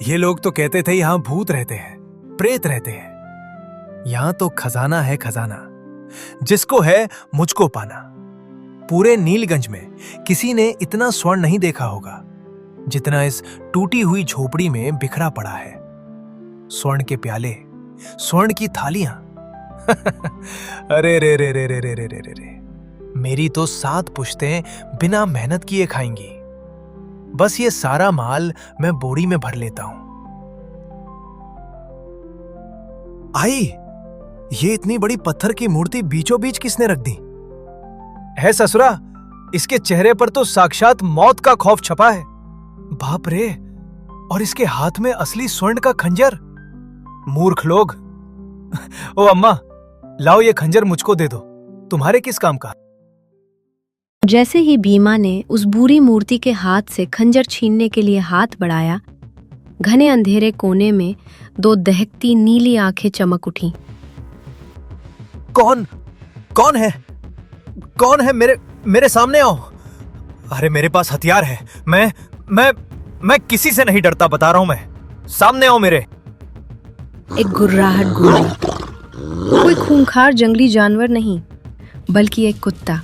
ये लोग तो कहते थे यहां भूत रहते हैं, प्रेत रहते हैं। यहां तो खजाना है, खजाना, जिसको है मुझको पाना। पूरे नीलगंज में किसी ने इतना स्वर्ण नहीं देखा होगा जितना इस टूटी हुई झोपड़ी में बिखरा पड़ा है। स्वर्ण के प्याले, स्वर्ण की थालियां। अरे रे रे रे रे रे रे रे रे, मेरी तो 7 पुश्तें बिना मेहनत किए खाएंगी। बस ये सारा माल मैं बोरी में भर लेता हूं। आई, ये इतनी बड़ी पत्थर की मूर्ति बीचों बीच किसने रख दी है ससुरा? इसके चेहरे पर तो साक्षात मौत का खौफ छपा है। बाप रे, और इसके हाथ में असली स्वर्ण का खंजर। मूर्ख लोग। ओ अम्मा, लाओ ये खंजर मुझको दे दो, तुम्हारे किस काम का? जैसे ही भीमा ने उस बूरी मूर्ति के हाथ से खंजर छीनने के लिए हाथ बढ़ाया, घने अंधेरे कोने में 2 दहकती नीली आंखें चमक उठी। कौन है? कौन है? मेरे सामने आओ। अरे मेरे पास हथियार है। मैं किसी से नहीं डरता, बता रहा हूं मैं। सामने आओ मेरे। एक गुर्राहट गूंजी। कोई खूंखार जंगली जानवर नहीं, बल्कि एक कुत्ता,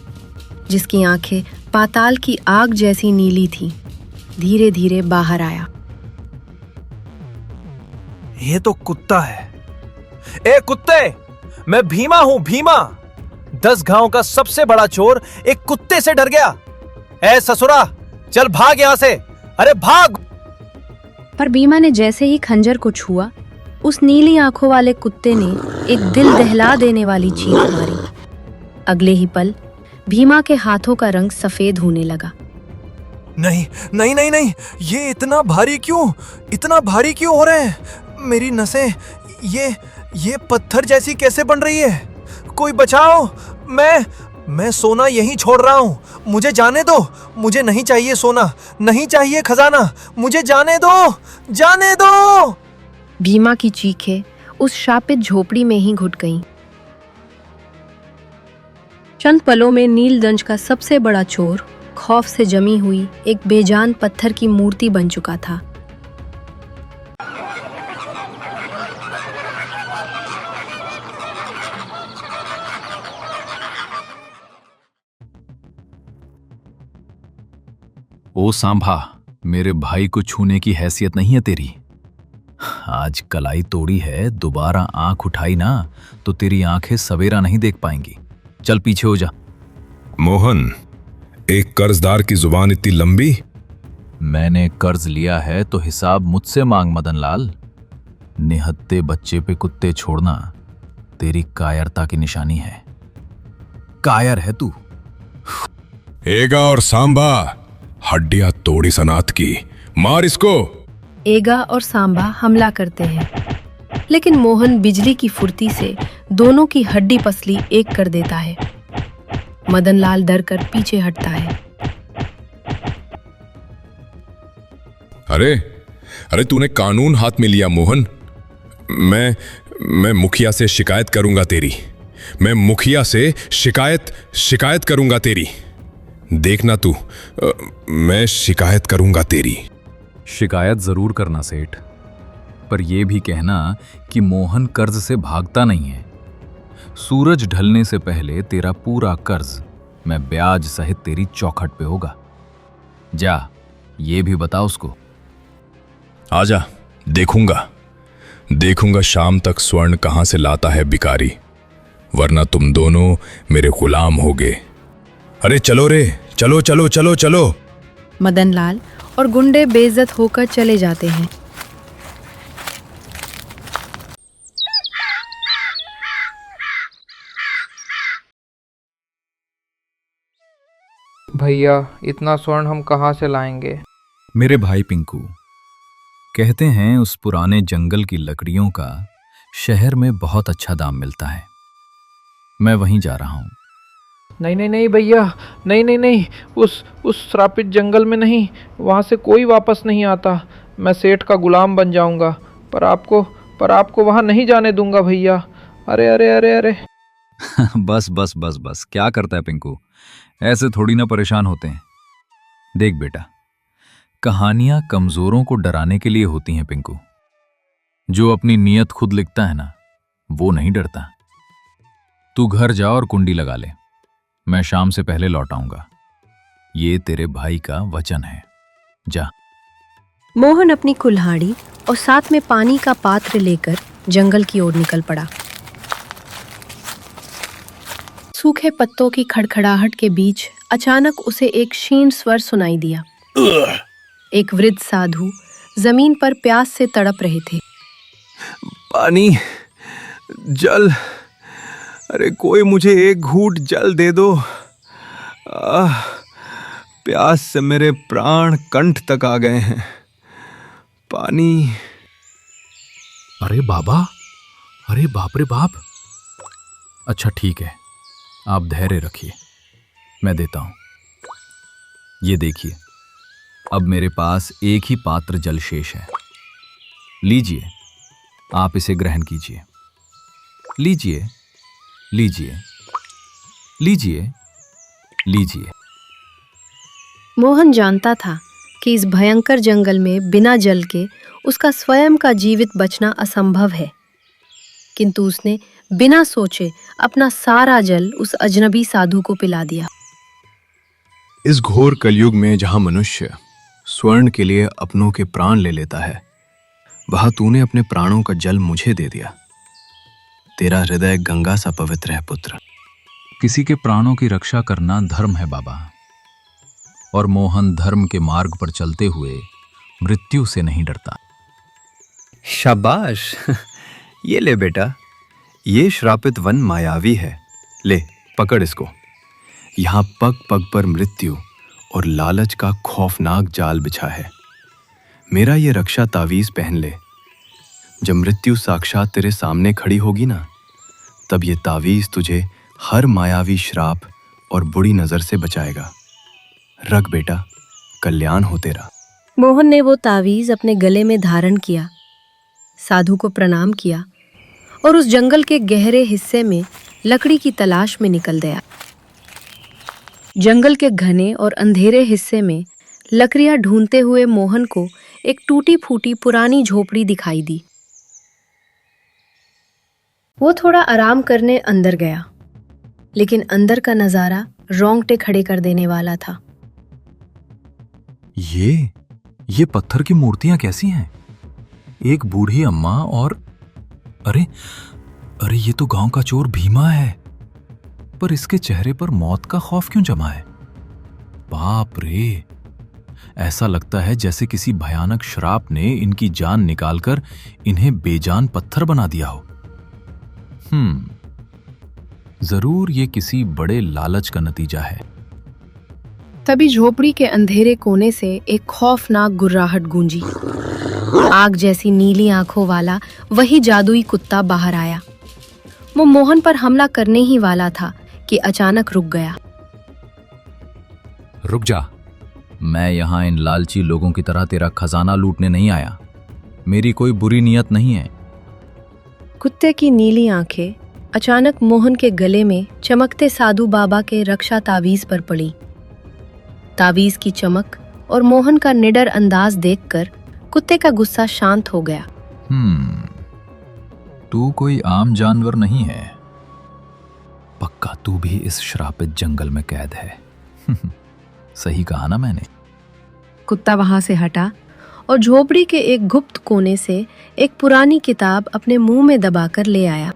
जिसकी आंखें पाताल की आग जैसी नीली थी, धीरे धीरे बाहर आया। ये तो कुत्ता है। ए कुत्ते, मैं भीमा हूं, भीमा। 10 गांव का सबसे बड़ा चोर एक कुत्ते से डर गया। ए ससुरा, चल भाग यहां से। अरे भाग! पर भीमा ने जैसे ही खंजर को छुआ, उस नीली आंखों वाले कुत्ते ने एक दिल दहला देने वाली चीख मारी। अगले ही पल भीमा के हाथों का रंग सफेद होने लगा। नहीं नहीं नहीं नहीं, ये इतना भारी क्यों हो रहे हैं? मेरी नसें ये पत्थर जैसी कैसे बन रही है? कोई बचाओ! मैं सोना यहीं छोड़ रहा हूं। मुझे जाने दो। मुझे नहीं चाहिए सोना, नहीं चाहिए खजाना। मुझे जाने दो। भीमा की चीखें उस शापित झोपड़ी में ही घुट गईं। चंद पलों में नीलगंज का सबसे बड़ा चोर खौफ से जमी हुई एक बेजान पत्थर की मूर्ति बन चुका था। ओ सांभा, मेरे भाई को छूने की हैसियत नहीं है तेरी। आज कलाई तोड़ी है, दोबारा आंख उठाई ना तो तेरी आंखें सवेरा नहीं देख पाएंगी। चल पीछे हो जा। मोहन, एक कर्जदार की जुबान इतनी लंबी? मैंने कर्ज लिया है तो हिसाब मुझसे मांग मदनलाल। निहत्ते बच्चे पे कुत्ते छोड़ना तेरी कायरता की निशानी है। कायर है तू। एगा और सांबा, हड्डियां तोड़ी सनात की, मार इसको। एगा और सांबा हमला करते हैं, लेकिन मोहन बिजली की फुर्ती से दोनों की हड्डी पसली एक कर देता है। मदनलाल डर कर पीछे हटता है। अरे तूने कानून हाथ में लिया मोहन। मैं मुखिया से शिकायत करूंगा तेरी। मैं मुखिया से शिकायत करूंगा तेरी। देखना तू, मैं शिकायत करूंगा तेरी। शिकायत जरूर करना सेठ, पर यह भी कहना कि मोहन कर्ज से भागता नहीं है। सूरज ढलने से पहले तेरा पूरा कर्ज मैं ब्याज सहित तेरी चौखट पे होगा। जा, ये भी बता उसको। आजा, देखूंगा शाम तक स्वर्ण कहां से लाता है भिखारी, वरना तुम दोनों मेरे गुलाम होगे। अरे चलो रे, चलो। मदनलाल और गुंडे बेइज्जत होकर चले जाते हैं। भैया, इतना स्वर्ण हम कहाँ से लाएंगे? मेरे भाई पिंकू, कहते हैं उस पुराने जंगल की लकड़ियों का शहर में बहुत अच्छा दाम मिलता है। मैं वहीं जा रहा हूँ। नहीं भैया, नहीं, उस श्रापित जंगल में नहीं, वहाँ से कोई वापस नहीं आता। मैं सेठ का गुलाम बन जाऊंगा, पर आपको वहाँ नहीं जाने दूंगा भैया। अरे बस क्या करता है पिंकू, ऐसे थोड़ी ना परेशान होते हैं। देख बेटा, कहानियां कमजोरों को डराने के लिए होती हैं पिंकू। जो अपनी नीयत खुद लिखता है ना, वो नहीं डरता। तू घर जा और कुंडी लगा ले, मैं शाम से पहले लौट आऊंगा। ये तेरे भाई का वचन है, जा। मोहन अपनी कुल्हाड़ी और साथ में पानी का पात्र लेकर जंगल की ओर निकल पड़ा। सूखे पत्तों की खड़खड़ाहट के बीच अचानक उसे एक क्षीण स्वर सुनाई दिया। एक वृद्ध साधु जमीन पर प्यास से तड़प रहे थे। पानी, जल, अरे कोई मुझे एक घूंट जल दे दो। प्यास से मेरे प्राण कंठ तक आ गए हैं। पानी। अरे बाबा, अरे बाप रे बाप। अच्छा ठीक है, आप धैर्य रखिए, मैं देता हूं। ये देखिए, अब मेरे पास एक ही पात्र जल शेष है। लीजिए, आप इसे ग्रहण कीजिए। लीजिए, लीजिए, लीजिए, लीजिए। मोहन जानता था कि इस भयंकर जंगल में बिना जल के उसका स्वयं का जीवित बचना असंभव है, किंतु उसने बिना सोचे अपना सारा जल उस अजनबी साधु को पिला दिया। इस घोर कलयुग में जहां मनुष्य स्वर्ण के लिए अपनों के प्राण ले लेता है, वहां तूने अपने प्राणों का जल मुझे दे दिया। तेरा हृदय गंगा सा पवित्र है पुत्र। किसी के प्राणों की रक्षा करना धर्म है बाबा, और मोहन धर्म के मार्ग पर चलते हुए मृत्यु से नहीं डरता। शाबाश। ये ले बेटा, ये श्रापित वन मायावी है। ले, पकड़ इसको। यहां पग पग पर मृत्यु और लालच का खौफनाक जाल बिछा है। मेरा ये रक्षा तावीज पहन ले। जब मृत्यु साक्षात तेरे सामने खड़ी होगी ना, तब ये तावीज तुझे हर मायावी श्राप और बुरी नजर से बचाएगा। रख बेटा, कल्याण हो तेरा। मोहन ने वो तावीज अपने गले में धारण किया, साधु को प्रणाम किया और उस जंगल के गहरे हिस्से में लकड़ी की तलाश में निकल गया। जंगल के घने और अंधेरे हिस्से में लकड़ियां ढूंढते हुए मोहन को एक टूटी फूटी पुरानी झोपड़ी दिखाई दी। वो थोड़ा आराम करने अंदर गया, लेकिन अंदर का नजारा रोंगटे खड़े कर देने वाला था। ये पत्थर की मूर्तियां कैसी हैं? एक बूढ़ी अम्मा और अरे ये तो गांव का चोर भीमा है, पर इसके चेहरे पर मौत का खौफ क्यों जमा है? बाप रे, ऐसा लगता है जैसे किसी भयानक श्राप ने इनकी जान निकालकर इन्हें बेजान पत्थर बना दिया हो। जरूर ये किसी बड़े लालच का नतीजा है। तभी झोपड़ी के अंधेरे कोने से एक खौफनाक गुर्राहट गूंजी। आग जैसी नीली आंखों वाला वही जादुई कुत्ता बाहर आया। वो मोहन पर हमला करने ही वाला था कि अचानक रुक गया। रुक जा, मैं यहां इन लालची लोगों की तरह तेरा खजाना लूटने नहीं आया। मेरी कोई बुरी नीयत नहीं है। कुत्ते की नीली आंखें अचानक मोहन के गले में चमकते साधु बाबा के रक्षा तावीज पर पड़ी। तावीज की चमक और मोहन का निडर अंदाज देखकर कुत्ते का गुस्सा शांत हो गया। तू कोई आम जानवर नहीं है। पक्का तू भी इस श्रापित जंगल में कैद है। सही कहा ना मैंने? कुत्ता वहां से हटा और झोपड़ी के एक गुप्त कोने से एक पुरानी किताब अपने मुंह में दबाकर ले आया।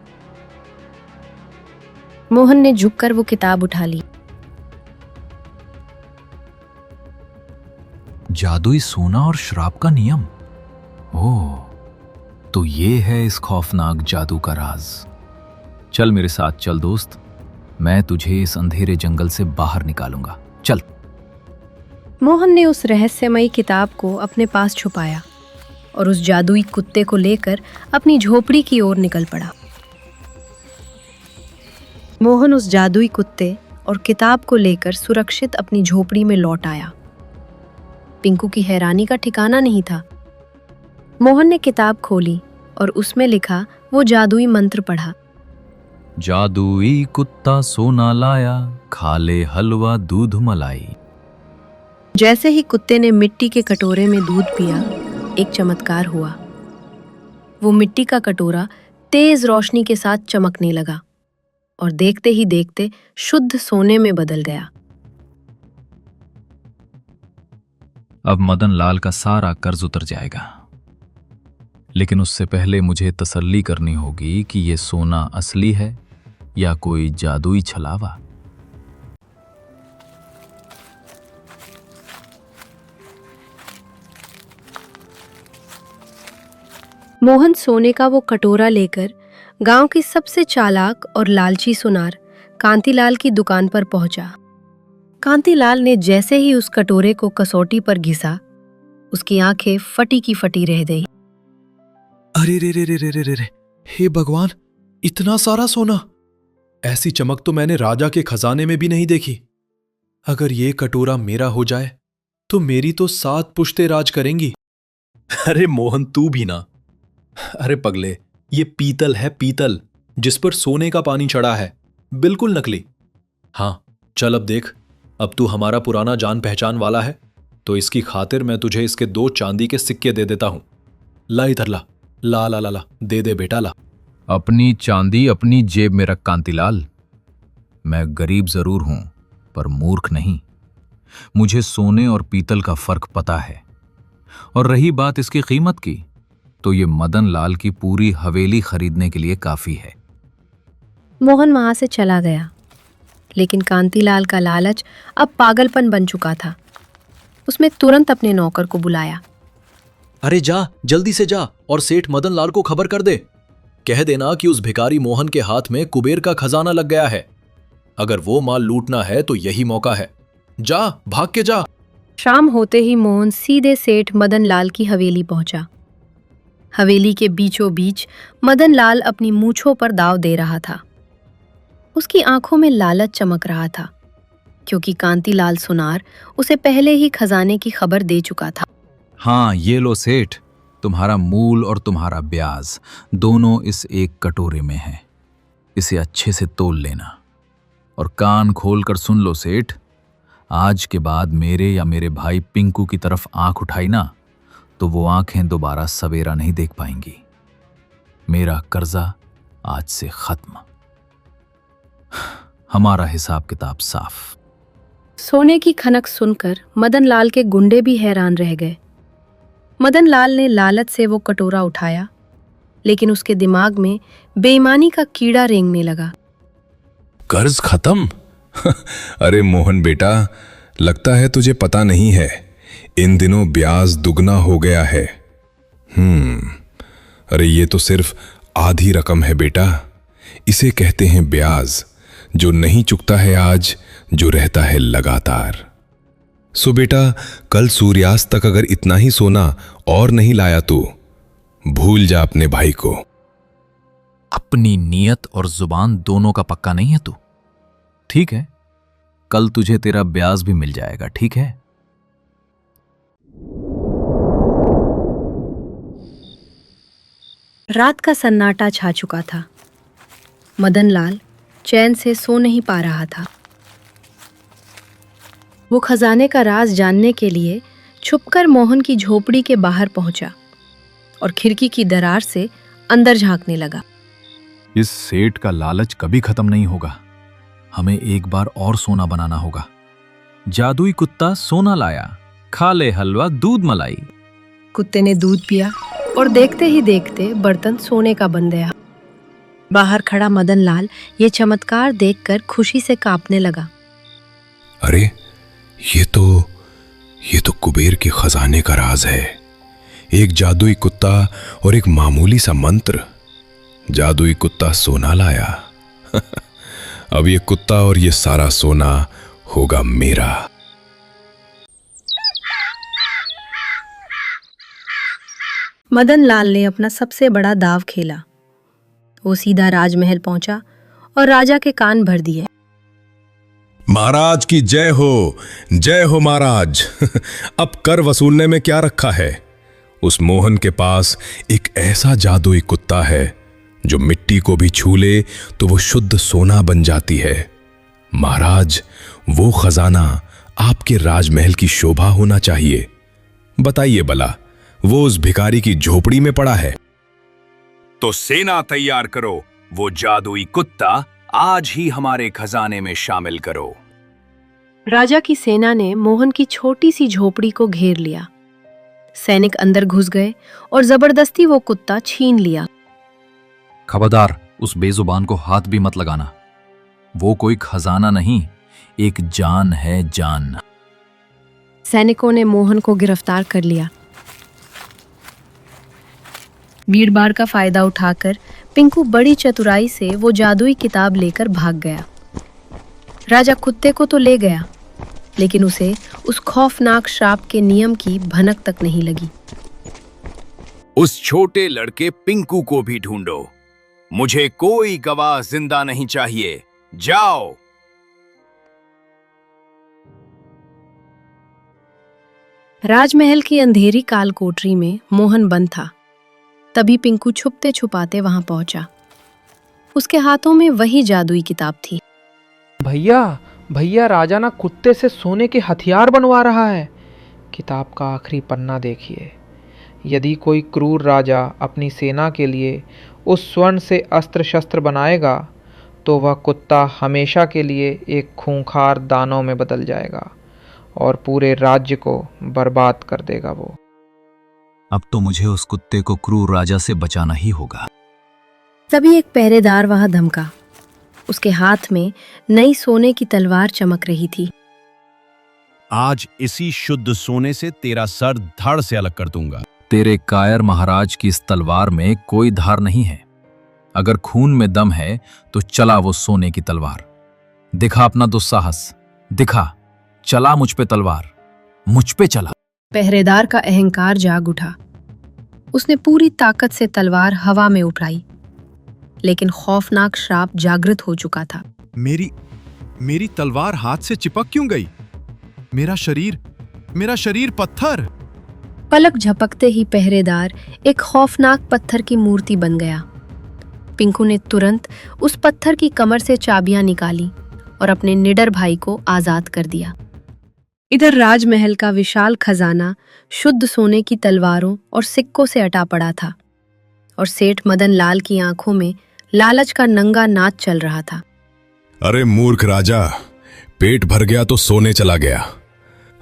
मोहन ने झुककर वो किताब उठा ली। जादुई सोना और श्राप का नियम। ओह, तो ये है इस खौफनाक जादू का राज। चल मेरे साथ चल दोस्त, मैं तुझे इस अंधेरे जंगल से बाहर निकालूंगा। चल। मोहन ने उस रहस्यमयी किताब को अपने पास छुपाया और उस जादुई कुत्ते को लेकर अपनी झोपड़ी की ओर निकल पड़ा। मोहन उस जादुई कुत्ते और किताब को लेकर सुरक्षित अपनी झोपड़ी में लौट आया। पिंकू की हैरानी का ठिकाना नहीं था। मोहन ने किताब खोली और उसमें लिखा वो जादुई मंत्र पढ़ा। जादुई कुत्ता सोना लाया, खा ले हलवा दूध मलाई। जैसे ही कुत्ते ने मिट्टी के कटोरे में दूध पिया, एक चमत्कार हुआ। वो मिट्टी का कटोरा तेज रोशनी के साथ चमकने लगा और देखते ही देखते शुद्ध सोने में बदल गया। अब मदन लाल का सारा कर्ज उतर जाएगा, लेकिन उससे पहले मुझे तसल्ली करनी होगी कि ये सोना असली है या कोई जादुई छलावा। मोहन सोने का वो कटोरा लेकर गांव की सबसे चालाक और लालची सुनार कांतीलाल की दुकान पर पहुंचा। कांतीलाल ने जैसे ही उस कटोरे को कसौटी पर घिसा, उसकी आंखें फटी की फटी रह गई। अरे रे रे रे रे रे रे रे, हे भगवान, इतना सारा सोना! ऐसी चमक तो मैंने राजा के खजाने में भी नहीं देखी। अगर ये कटोरा मेरा हो जाए तो मेरी तो 7 पुश्तें राज करेंगी। अरे मोहन, तू भी ना। अरे पगले, ये पीतल है, पीतल, जिस पर सोने का पानी चढ़ा है, बिल्कुल नकली। हाँ चल, अब देख, अब तू हमारा पुराना जान पहचान वाला है, तो इसकी खातिर मैं तुझे इसके 2 चांदी के सिक्के दे देता हूं। ला इधर ला, ला ला ला ला, दे दे बेटा, ला। अपनी चांदी अपनी जेब में रख कांतीलाल। मैं गरीब जरूर हूं पर मूर्ख नहीं। मुझे सोने और पीतल का फर्क पता है। और रही बात इसकी कीमत की, तो ये मदन लाल की पूरी हवेली खरीदने के लिए काफी है। मोहन वहां से चला गया, लेकिन कांतीलाल का लालच अब पागलपन बन चुका था। उसने तुरंत अपने नौकर को बुलाया। अरे जा, जल्दी से जा और सेठ मदन लाल को खबर कर दे। कह देना कि उस भिखारी मोहन के हाथ में कुबेर का खजाना लग गया है। अगर वो माल लूटना है तो यही मौका है। जा, भाग के जा। शाम होते ही मोहन सीधे सेठ मदन लाल की हवेली पहुंचा। हवेली के बीचों बीच मदन लाल अपनी मूंछों पर दाव दे रहा था। उसकी आंखों में लालच चमक रहा था, क्योंकि कांतीलाल सुनार उसे पहले ही खजाने की खबर दे चुका था। हाँ, ये लो सेठ, तुम्हारा मूल और तुम्हारा ब्याज दोनों इस एक कटोरे में है। इसे अच्छे से तोल लेना और कान खोल कर सुन लो सेठ। आज के बाद मेरे या मेरे भाई पिंकू की तरफ आंख उठाई ना, तो वो आंखें दोबारा सवेरा नहीं देख पाएंगी। मेरा कर्जा आज से खत्म। हमारा हिसाब किताब साफ। सोने की खनक सुनकर मदन लाल के गुंडे भी हैरान रह गए। मदन लाल ने लालच से वो कटोरा उठाया, लेकिन उसके दिमाग में बेईमानी का कीड़ा रेंगने लगा। कर्ज खत्म? अरे मोहन बेटा, लगता है तुझे पता नहीं है, इन दिनों ब्याज दुगना हो गया है। अरे ये तो सिर्फ आधी रकम है बेटा। इसे कहते हैं ब्याज, जो नहीं चुकता है आज, जो रहता है लगातार। सो बेटा, कल सूर्यास्त तक अगर इतना ही सोना और नहीं लाया तो भूल जा अपने भाई को। अपनी नियत और जुबान दोनों का पक्का नहीं है तू? ठीक है, कल तुझे तेरा ब्याज भी मिल जाएगा, ठीक है? रात का सन्नाटा छा चुका था। मदन लाल चैन से सो नहीं पा रहा था। वो खजाने का राज जानने के लिए छुपकर मोहन की झोपड़ी के बाहर पहुंचा और खिड़की की दरार से अंदर झांकने लगा। इस सेठ का लालच कभी खत्म नहीं होगा। हमें एक बार और सोना बनाना होगा। जादुई कुत्ता सोना लाया, खा ले हलवा दूध मलाई। कुत्ते ने दूध पिया और देखते ही देखते बर्तन सोने का बन गया। बाहर खड़ा मदन लाल ये चमत्कार देखकर खुशी से कांपने लगा। अरे ये तो कुबेर के खजाने का राज है। एक जादुई कुत्ता और एक मामूली सा मंत्र। जादुई कुत्ता सोना लाया। अब ये कुत्ता और ये सारा सोना होगा मेरा। मदन लाल ने अपना सबसे बड़ा दाव खेला। वो सीधा राजमहल पहुंचा और राजा के कान भर दिए। महाराज की जय हो महाराज। अब कर वसूलने में क्या रखा है? उस मोहन के पास एक ऐसा जादुई कुत्ता है जो मिट्टी को भी छू ले तो वो शुद्ध सोना बन जाती है। महाराज, वो खजाना आपके राजमहल की शोभा होना चाहिए। बताइए भला, वो उस भिखारी की झोपड़ी में पड़ा है। तो सेना तैयार करो, वो जादुई कुत्ता आज ही हमारे खजाने में शामिल करो। राजा की सेना ने मोहन की छोटी सी झोपड़ी को घेर लिया। सैनिक अंदर घुस गए और जबरदस्ती वो कुत्ता छीन लिया। खबरदार, उस बेजुबान को हाथ भी मत लगाना। वो कोई खजाना नहीं, एक जान है, जान। सैनिकों ने मोहन को गिरफ्तार कर लिया। भीड़भाड़ का फायदा उठाकर पिंकू बड़ी चतुराई से वो जादुई किताब लेकर भाग गया। राजा कुत्ते को तो ले गया, लेकिन उसे उस खौफनाक श्राप के नियम की भनक तक नहीं लगी। उस छोटे लड़के पिंकू को भी ढूंढो। मुझे कोई गवाह जिंदा नहीं चाहिए। जाओ। राजमहल की अंधेरी काल कोठरी में मोहन बंद था। तभी पिंकू छुपते छुपाते वहां पहुंचा। उसके हाथों में वही जादुई किताब थी। भैया भैया, राजा ना कुत्ते से सोने के हथियार बनवा रहा है। किताब का आखिरी पन्ना देखिए। यदि कोई क्रूर राजा अपनी सेना के लिए उस स्वर्ण से अस्त्र शस्त्र बनाएगा तो वह कुत्ता हमेशा के लिए एक खूंखार दानव में बदल जाएगा और पूरे राज्य को बर्बाद कर देगा वो। अब तो मुझे उस कुत्ते को क्रूर राजा से बचाना ही होगा। तभी एक पहरेदार वहां धमका। उसके हाथ में नई सोने की तलवार चमक रही थी। आज इसी शुद्ध सोने से तेरा सर धड़ से अलग कर दूंगा। तेरे कायर महाराज की इस तलवार में कोई धार नहीं है। अगर खून में दम है तो चला वो सोने की तलवार। दिखा अपना दुस्साहस, दिखा। चला मुझ पे तलवार, मुझ पे चला। पहरेदार का अहंकार जाग उठा। उसने पूरी ताकत से तलवार हवा में उठाई, लेकिन खौफनाक श्राप जागृत हो चुका था। मेरी तलवार हाथ से चिपक क्यों गई? मेरा शरीर पत्थर। पलक झपकते ही पहरेदार एक खौफनाक पत्थर की मूर्ति बन गया। पिंकू ने तुरंत उस पत्थर की कमर से चाबियां निकाली और अपने निडर भाई को आजाद कर दिया। इधर राजमहल का विशाल खजाना शुद्ध सोने की तलवारों और सिक्कों से अटा पड़ा था और सेठ मदन लाल की आंखों में लालच का नंगा नाच चल रहा था। अरे मूर्ख राजा, पेट भर गया तो सोने चला गया।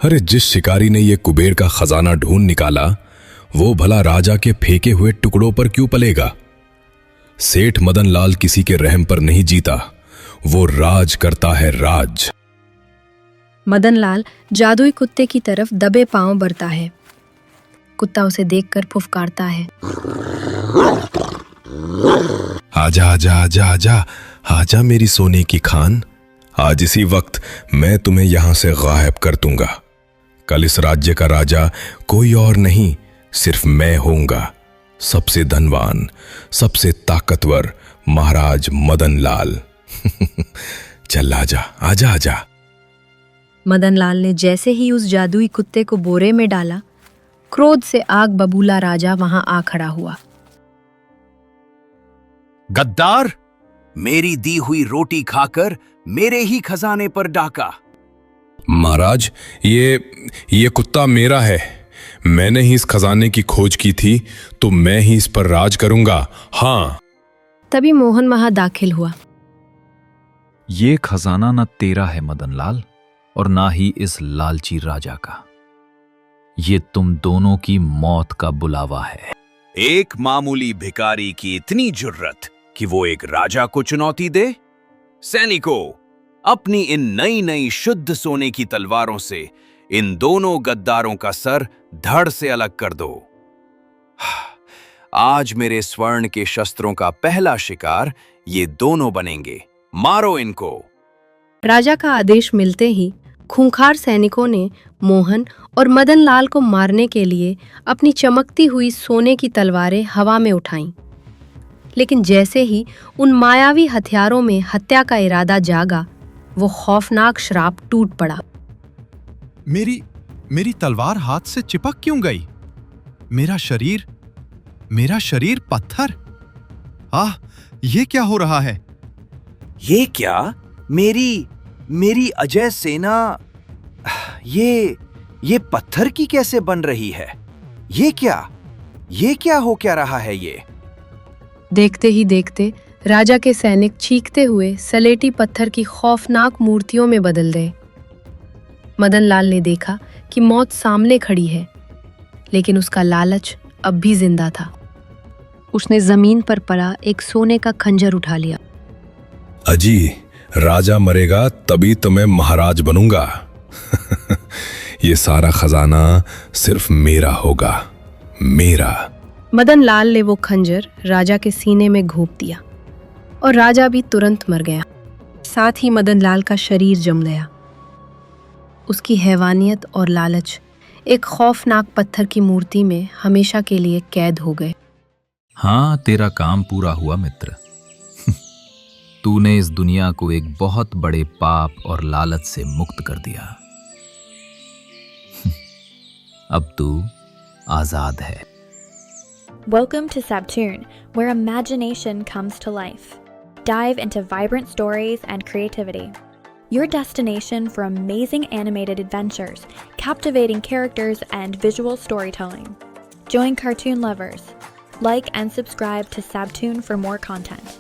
अरे जिस शिकारी ने ये कुबेर का खजाना ढूंढ निकाला, वो भला राजा के फेंके हुए टुकड़ों पर क्यों पलेगा? सेठ मदन लाल किसी के रहम पर नहीं जीता, वो राज करता है, राज। मदन लाल जादुई कुत्ते की तरफ दबे पांव बढ़ता है। कुत्ता उसे देखकर फुफकारता है। आजा आजा आजा आजा आजा मेरी सोने की खान। आज इसी वक्त मैं तुम्हें यहां से गायब कर दूंगा। कल इस राज्य का राजा कोई और नहीं, सिर्फ मैं होऊंगा। सबसे धनवान, सबसे ताकतवर महाराज मदन लाल। चल आजा आजा आजा। मदन लाल ने जैसे ही उस जादुई कुत्ते को बोरे में डाला, क्रोध से आग बबूला राजा वहां आ खड़ा हुआ। गद्दार! मेरी दी हुई रोटी खाकर मेरे ही खजाने पर डाका। महाराज, ये कुत्ता मेरा है। मैंने ही इस खजाने की खोज की थी, तो मैं ही इस पर राज करूंगा। हाँ। तभी मोहन वहां दाखिल हुआ। ये खजाना न तेरा है मदन लाल, और ना ही इस लालची राजा का। ये तुम दोनों की मौत का बुलावा है। एक मामूली भिखारी की इतनी जुर्रत कि वो एक राजा को चुनौती दे। सैनिकों, अपनी इन नई नई शुद्ध सोने की तलवारों से इन दोनों गद्दारों का सर धड़ से अलग कर दो। आज मेरे स्वर्ण के शस्त्रों का पहला शिकार ये दोनों बनेंगे। मारो इनको। राजा का आदेश मिलते ही खूंखार सैनिकों ने मोहन और मदन लाल को मारने के लिए अपनी चमकती हुई सोने की तलवारें हवा में उठाईं। लेकिन जैसे ही उन मायावी हथियारों में हत्या का इरादा जागा, वो खौफनाक श्राप टूट पड़ा। मेरी तलवार हाथ से चिपक क्यों गई? मेरा शरीर पत्थर। ये क्या हो रहा है? ये क्या? मेरी अजय सेना ये पत्थर की कैसे बन रही है? ये क्या हो क्या रहा है ये? देखते ही देखते राजा के सैनिक चीखते हुए सलेटी पत्थर की खौफनाक मूर्तियों में बदल गए। मदन लाल ने देखा कि मौत सामने खड़ी है, लेकिन उसका लालच अब भी जिंदा था। उसने जमीन पर पड़ा एक सोने का खंजर उठा लिया। अजी, राजा मरेगा तभी तो मैं महाराज बनूंगा। ये सारा खजाना सिर्फ मेरा होगा, मेरा। मदन लाल ने वो खंजर राजा के सीने में घोंप दिया और राजा भी तुरंत मर गया। साथ ही मदन लाल का शरीर जम गया। उसकी हैवानियत और लालच एक खौफनाक पत्थर की मूर्ति में हमेशा के लिए कैद हो गए। हाँ, तेरा काम पूरा हुआ मित्र। तूने इस दुनिया को एक बहुत बड़े पाप और लालच से मुक्त कर दिया। अब तू आजाद है। Welcome to Sabtoon, where imagination comes to life. Dive into vibrant stories and creativity. Your destination for amazing animated adventures, captivating characters, and visual storytelling. Join cartoon lovers. Like and subscribe to Sabtoon for more content.